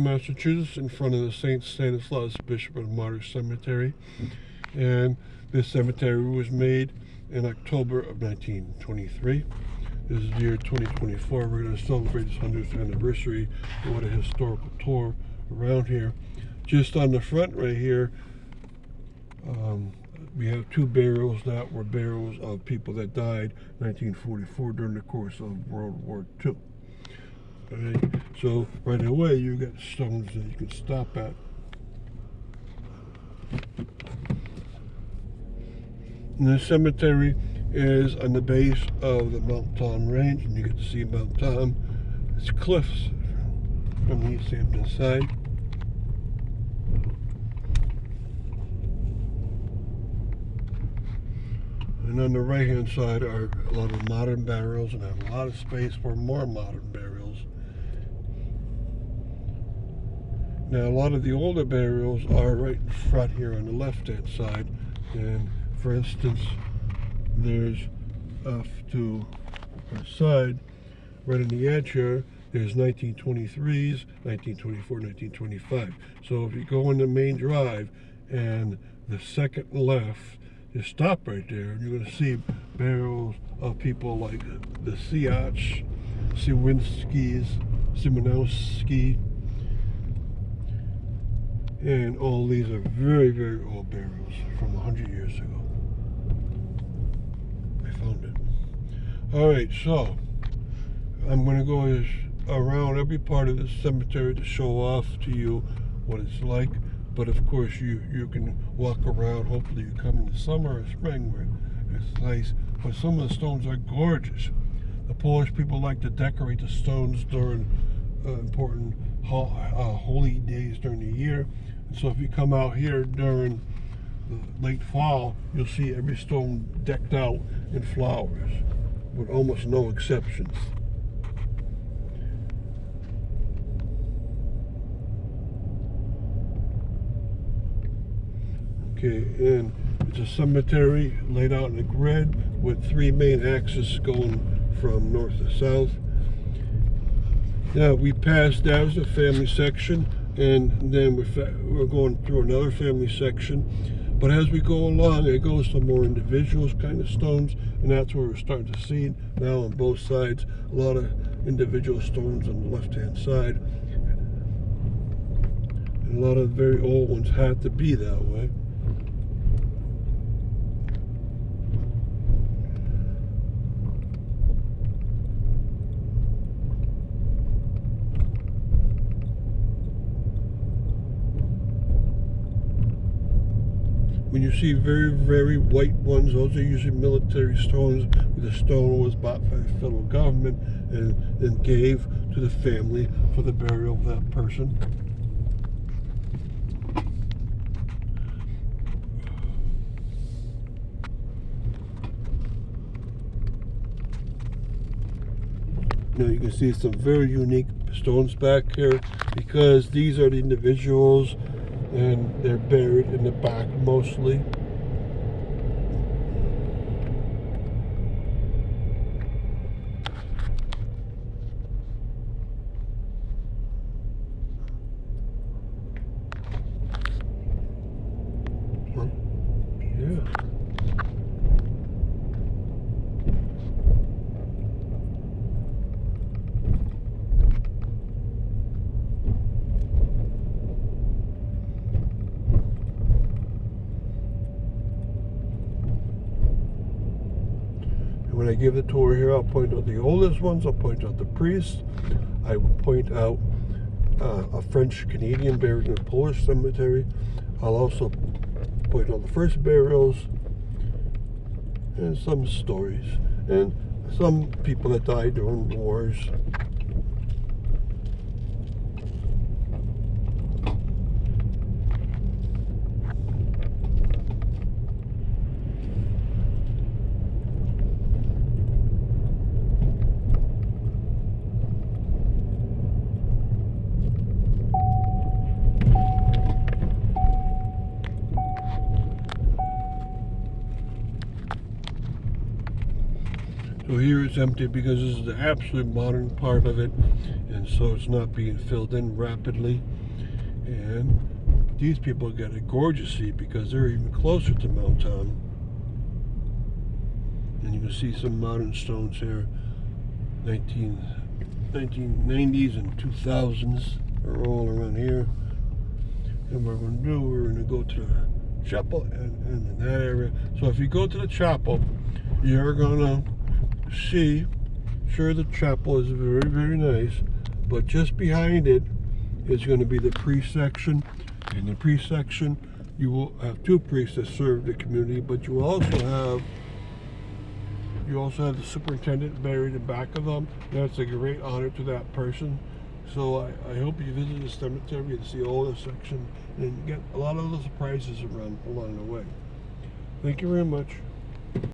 Massachusetts, in front of the St. Stanislaus Bishop and Martyr Cemetery. And this cemetery was made in October of 1923. This is the year 2024. We're going to celebrate its 100th anniversary with a historical tour around here. Just on the front right here, we have two burials that were burials of people that died in 1944 during the course of World War II. Okay, so right away you got stones that you can stop at. And the cemetery is on the base of the Mount Tom Range, and you get to see Mount Tom. It's cliffs from the Easthampton side. And on the right-hand side are a lot of modern burials, and I have a lot of space for more modern burials. Now, a lot of the older burials are right in front here on the left-hand side. And for instance, there's off to our side, right on the edge here, there's 1923s, 1924, 1925. So if you go in the main drive and the second left, you stop right there, and you're going to see burials of people like the Siach, Simonowski, and all these are very, very old burials from 100 years ago. I found it. All right, so I'm going to go around every part of this cemetery to show off to you what it's like. But of course, you can walk around. Hopefully you come in the summer or spring where it's nice. But some of the stones are gorgeous. The Polish people like to decorate the stones during important holy days during the year. And so if you come out here during the late fall, you'll see every stone decked out in flowers, with almost no exceptions. Okay, and it's a cemetery laid out in a grid with three main axes going from north to south. Now we passed, that was the family section, and then we're going through another family section. But as we go along, it goes to more individuals kind of stones, and that's where we're starting to see now on both sides a lot of individual stones on the left-hand side. And a lot of very old ones had to be that way. When you see very, very white ones, those are usually military stones. The stone was bought by the federal government and then gave to the family for the burial of that person. Now you can see some very unique stones back here, because these are the individuals and they're buried in the back mostly. Yeah. When I give the tour here, I'll point out the oldest ones, I'll point out the priests, I will point out a French-Canadian buried in a Polish cemetery. I'll also point out the first burials and some stories and some people that died during wars. So here it's empty because this is the absolute modern part of it, and so it's not being filled in rapidly. And these people get a gorgeous seat because they're even closer to Mount Tom. And you can see some modern stones here, 1990s and 2000s are all around here. And what we're going to do, we're going to go to the chapel and in that area. So if you go to the chapel, you're going to see, sure, the chapel is very, very nice, but just behind it is going to be the priest section. In the priest section, you will have two priests that serve the community, but you also have the superintendent buried in back of them. That's a great honor to that person. So I hope you visit the cemetery and see all the section and get a lot of the surprises along the way. Thank you very much.